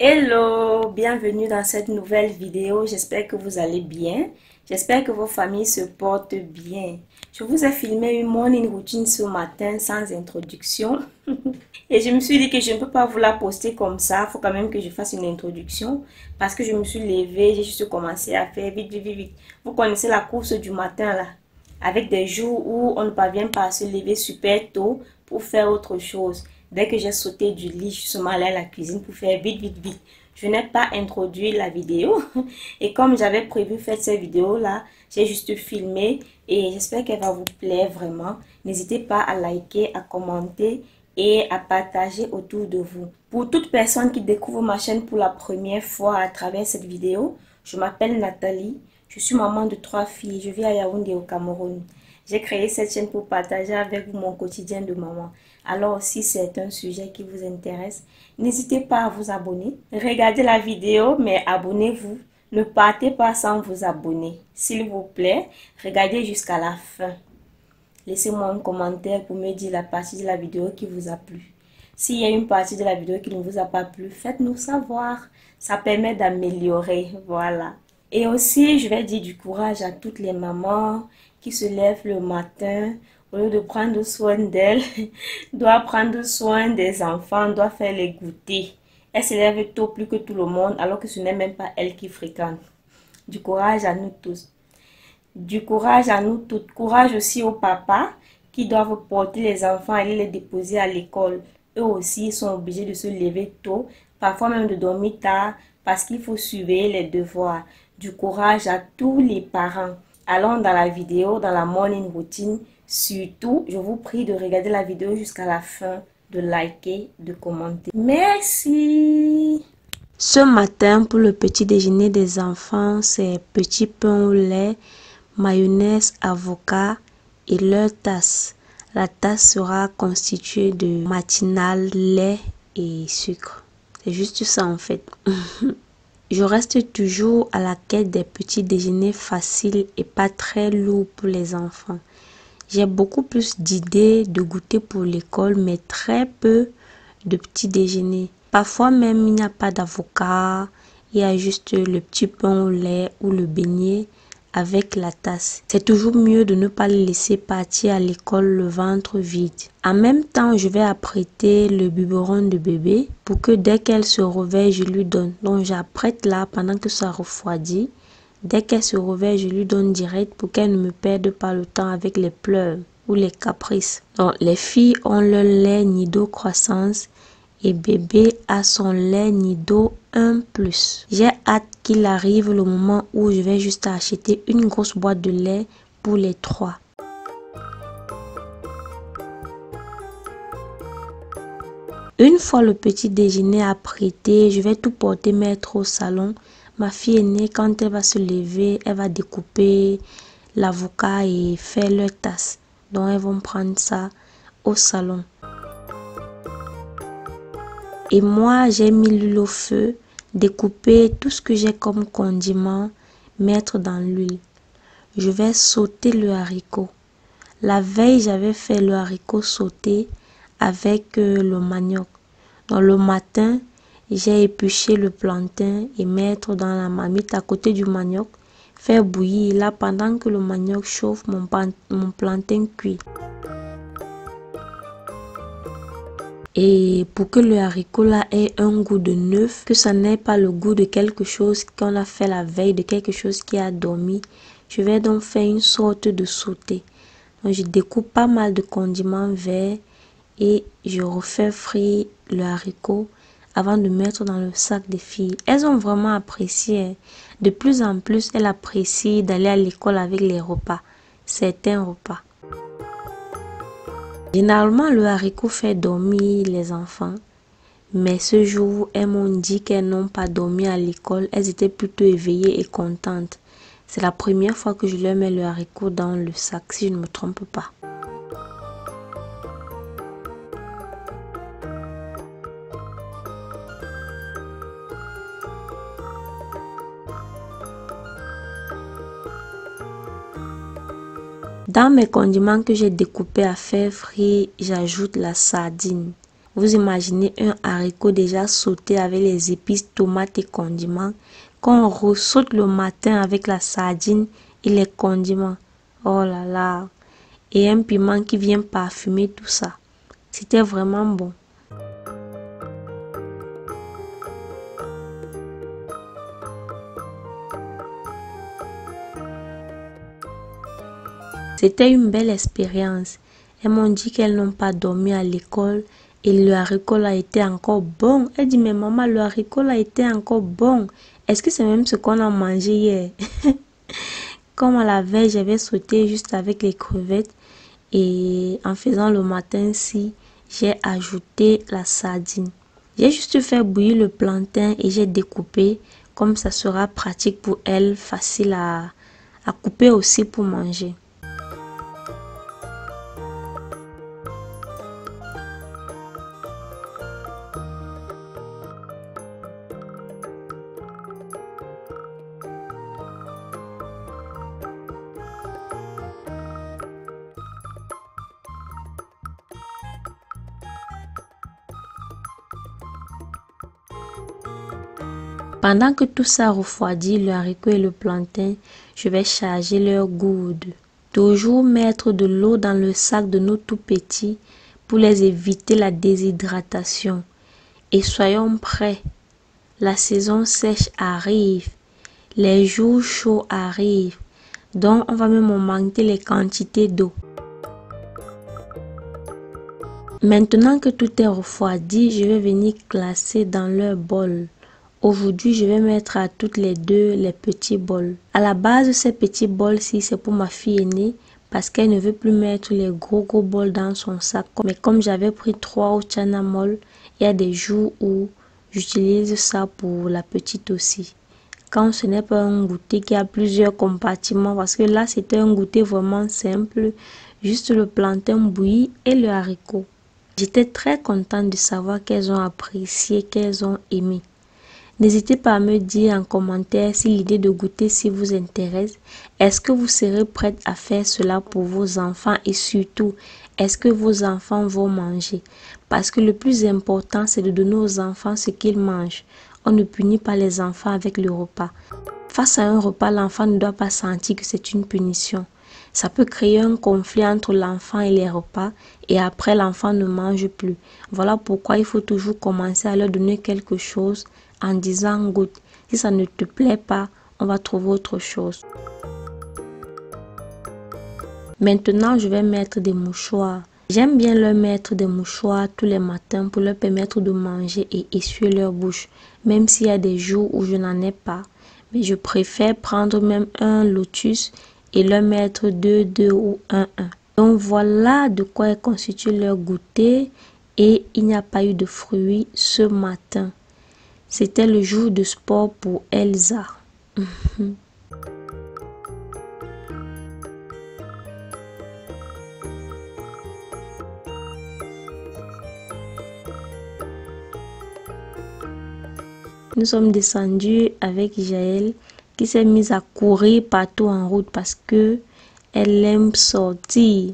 Hello, bienvenue dans cette nouvelle vidéo. J'espère que vous allez bien. J'espère que vos familles se portent bien. Je vous ai filmé une morning routine ce matin sans introduction. Et je me suis dit que je ne peux pas vous la poster comme ça. Il faut quand même que je fasse une introduction. Parce que je me suis levée, j'ai juste commencé à faire vite, vite, vite, vite. Vous connaissez la course du matin là. Avec des jours où on ne parvient pas à se lever super tôt pour faire autre chose. Dès que j'ai sauté du lit, je suis allée à la cuisine pour faire vite, vite, vite. Je n'ai pas introduit la vidéo. Et comme j'avais prévu faire cette vidéo-là, j'ai juste filmé. Et j'espère qu'elle va vous plaire vraiment. N'hésitez pas à liker, à commenter et à partager autour de vous. Pour toute personne qui découvre ma chaîne pour la première fois à travers cette vidéo, je m'appelle Nathalie. Je suis maman de 3 filles. Je vis à Yaoundé au Cameroun. J'ai créé cette chaîne pour partager avec vous mon quotidien de maman. Alors, si c'est un sujet qui vous intéresse, n'hésitez pas à vous abonner. Regardez la vidéo, mais abonnez-vous. Ne partez pas sans vous abonner. S'il vous plaît, regardez jusqu'à la fin. Laissez-moi un commentaire pour me dire la partie de la vidéo qui vous a plu. S'il y a une partie de la vidéo qui ne vous a pas plu, faites-nous savoir. Ça permet d'améliorer. Voilà. Et aussi, je vais dire du courage à toutes les mamans qui se lèvent le matin, au lieu de prendre soin d'elles, doivent prendre soin des enfants, doivent faire les goûter. Elles se lèvent tôt plus que tout le monde, alors que ce n'est même pas elles qui fréquentent. Du courage à nous tous. Du courage à nous toutes. Courage aussi aux papas qui doivent porter les enfants et les déposer à l'école. Eux aussi sont obligés de se lever tôt, parfois même de dormir tard, parce qu'il faut surveiller les devoirs. Du courage à tous les parents. Allons dans la vidéo, dans la morning routine. Surtout, je vous prie de regarder la vidéo jusqu'à la fin, de liker, de commenter. Merci. Ce matin, pour le petit déjeuner des enfants, c'est petit pain au lait, mayonnaise, avocat et leur tasse. La tasse sera constituée de matinale, lait et sucre. C'est juste ça en fait. Je reste toujours à la quête des petits déjeuners faciles et pas très lourds pour les enfants. J'ai beaucoup plus d'idées de goûter pour l'école, mais très peu de petits déjeuners. Parfois même, il n'y a pas d'avocat, il y a juste le petit pain au lait ou le beignet avec la tasse. C'est toujours mieux de ne pas les laisser partir à l'école le ventre vide. En même temps, je vais apprêter le biberon de bébé pour que dès qu'elle se réveille, je lui donne. Donc j'apprête là pendant que ça refroidit. Dès qu'elle se réveille, je lui donne direct pour qu'elle ne me perde pas le temps avec les pleurs ou les caprices. Donc les filles ont leur lait Nido croissance et bébé a son lait Nido 1+. J'ai hâte qu'il arrive le moment où je vais juste acheter une grosse boîte de lait pour les 3. Une fois le petit déjeuner apprêté, je vais tout porter mettre au salon. Ma fille aînée, quand elle va se lever, elle va découper l'avocat et faire leur tasse. Donc elles vont prendre ça au salon. Et moi, j'ai mis l'huile au feu, découper tout ce que j'ai comme condiment, mettre dans l'huile. Je vais sauter le haricot. La veille, j'avais fait le haricot sauté avec le manioc. Dans le matin, j'ai épluché le plantain et mettre dans la marmite à côté du manioc. Faire bouillir là pendant que le manioc chauffe, mon plantain cuit. Et pour que le haricot là ait un goût de neuf, que ça n'ait pas le goût de quelque chose qu'on a fait la veille, de quelque chose qui a dormi, je vais donc faire une sorte de sauté. Donc je découpe pas mal de condiments verts et je refais frire le haricot avant de mettre dans le sac des filles. Elles ont vraiment apprécié. De plus en plus, elles apprécient d'aller à l'école avec les repas, certains repas. Généralement, le haricot fait dormir les enfants. Mais ce jour, elles m'ont dit qu'elles n'ont pas dormi à l'école. Elles étaient plutôt éveillées et contentes. C'est la première fois que je leur mets le haricot dans le sac, si je ne me trompe pas. Dans mes condiments que j'ai découpés à faire frire, j'ajoute la sardine. Vous imaginez un haricot déjà sauté avec les épices, tomates et condiments, qu'on ressaute le matin avec la sardine et les condiments. Oh là là! Et un piment qui vient parfumer tout ça. C'était vraiment bon. C'était une belle expérience. Elles m'ont dit qu'elles n'ont pas dormi à l'école et le haricot là était encore bon. Elle dit, mais maman, le haricot là était encore bon. Est-ce que c'est même ce qu'on a mangé hier? Comme à la veille, j'avais sauté juste avec les crevettes et en faisant le matin-ci, j'ai ajouté la sardine. J'ai juste fait bouillir le plantain et j'ai découpé comme ça sera pratique pour elle, facile à couper aussi pour manger. Pendant que tout ça refroidit, le haricot et le plantain, je vais charger leur gourde. Toujours mettre de l'eau dans le sac de nos tout petits pour les éviter la déshydratation. Et soyons prêts. La saison sèche arrive. Les jours chauds arrivent. Donc on va même augmenter les quantités d'eau. Maintenant que tout est refroidi, je vais venir classer dans leur bol. Aujourd'hui, je vais mettre à toutes les deux les petits bols. À la base, ces petits bols-ci, c'est pour ma fille aînée parce qu'elle ne veut plus mettre les gros bols dans son sac. Mais comme j'avais pris 3 au Chana Mall, il y a des jours où j'utilise ça pour la petite aussi. Quand ce n'est pas un goûter qui a plusieurs compartiments, parce que là, c'était un goûter vraiment simple, juste le plantain bouilli et le haricot. J'étais très contente de savoir qu'elles ont apprécié, qu'elles ont aimé. N'hésitez pas à me dire en commentaire si l'idée de goûter vous intéresse. Est-ce que vous serez prête à faire cela pour vos enfants et surtout, est-ce que vos enfants vont manger? Parce que le plus important, c'est de donner aux enfants ce qu'ils mangent. On ne punit pas les enfants avec le repas. Face à un repas, l'enfant ne doit pas sentir que c'est une punition. Ça peut créer un conflit entre l'enfant et les repas et après l'enfant ne mange plus. Voilà pourquoi il faut toujours commencer à leur donner quelque chose en disant goûte. Si ça ne te plaît pas, on va trouver autre chose. Maintenant, je vais mettre des mouchoirs. J'aime bien leur mettre des mouchoirs tous les matins pour leur permettre de manger et essuyer leur bouche. Même s'il y a des jours où je n'en ai pas. Mais je préfère prendre même un lotus et leur mettre 2 ou 1. Donc voilà de quoi est constitué leur goûter et il n'y a pas eu de fruits ce matin. C'était le jour de sport pour Elsa. Nous sommes descendus avec Jaël qui s'est mise à courir partout en route parce que elle aime sortir.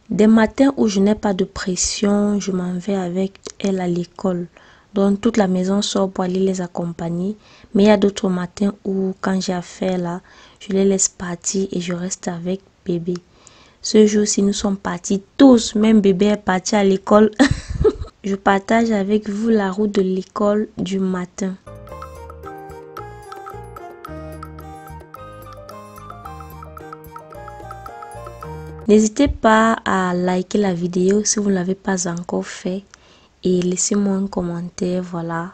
Des matins où je n'ai pas de pression, je m'en vais avec elle à l'école. Donc toute la maison sort pour aller les accompagner. Mais il y a d'autres matins où quand j'ai affaire là, je les laisse partir et je reste avec bébé. Ce jour-ci, nous sommes partis tous, même bébé est parti à l'école. Je partage avec vous la route de l'école du matin. N'hésitez pas à liker la vidéo si vous ne l'avez pas encore fait et laissez-moi un commentaire, voilà,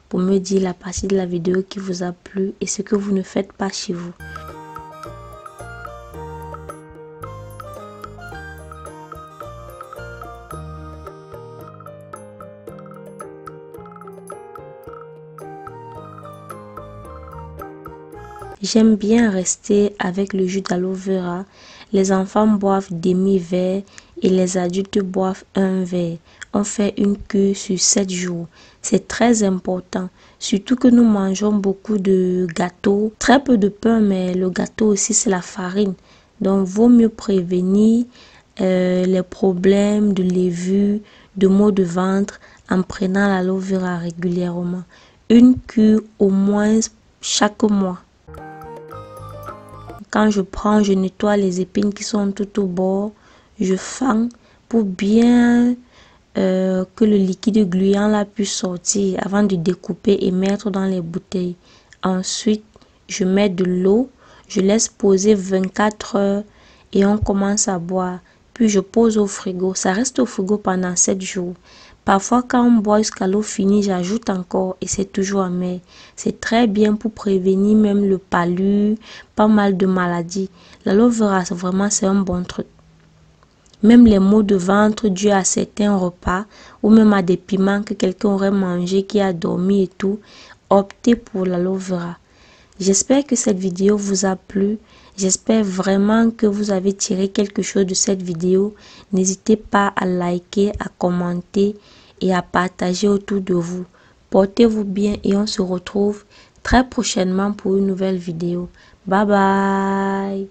pour me dire la partie de la vidéo qui vous a plu et ce que vous ne faites pas chez vous. J'aime bien rester avec le jus d'aloe vera. Les enfants boivent demi-verre et les adultes boivent un verre. On fait une cure sur 7 jours. C'est très important, surtout que nous mangeons beaucoup de gâteaux, très peu de pain, mais le gâteau aussi c'est la farine. Donc vaut mieux prévenir les problèmes de levure, de maux de ventre en prenant l'aloe vera régulièrement. Une cure au moins chaque mois. Quand je prends, je nettoie les épines qui sont tout au bord. Je fends pour bien que le liquide gluant là puisse sortir avant de découper et mettre dans les bouteilles. Ensuite, je mets de l'eau. Je laisse poser 24 heures et on commence à boire. Puis je pose au frigo. Ça reste au frigo pendant 7 jours. Parfois, quand on boit jusqu'à l'eau finie, j'ajoute encore et c'est toujours amer. C'est très bien pour prévenir même le palu, pas mal de maladies. L'aloe vera, c'est un bon truc. Même les maux de ventre dus à certains repas ou même à des piments que quelqu'un aurait mangé qui a dormi et tout, optez pour l'aloe vera. J'espère que cette vidéo vous a plu. J'espère vraiment que vous avez tiré quelque chose de cette vidéo. N'hésitez pas à liker, à commenter et à partager autour de vous. Portez-vous bien et on se retrouve très prochainement pour une nouvelle vidéo. Bye bye!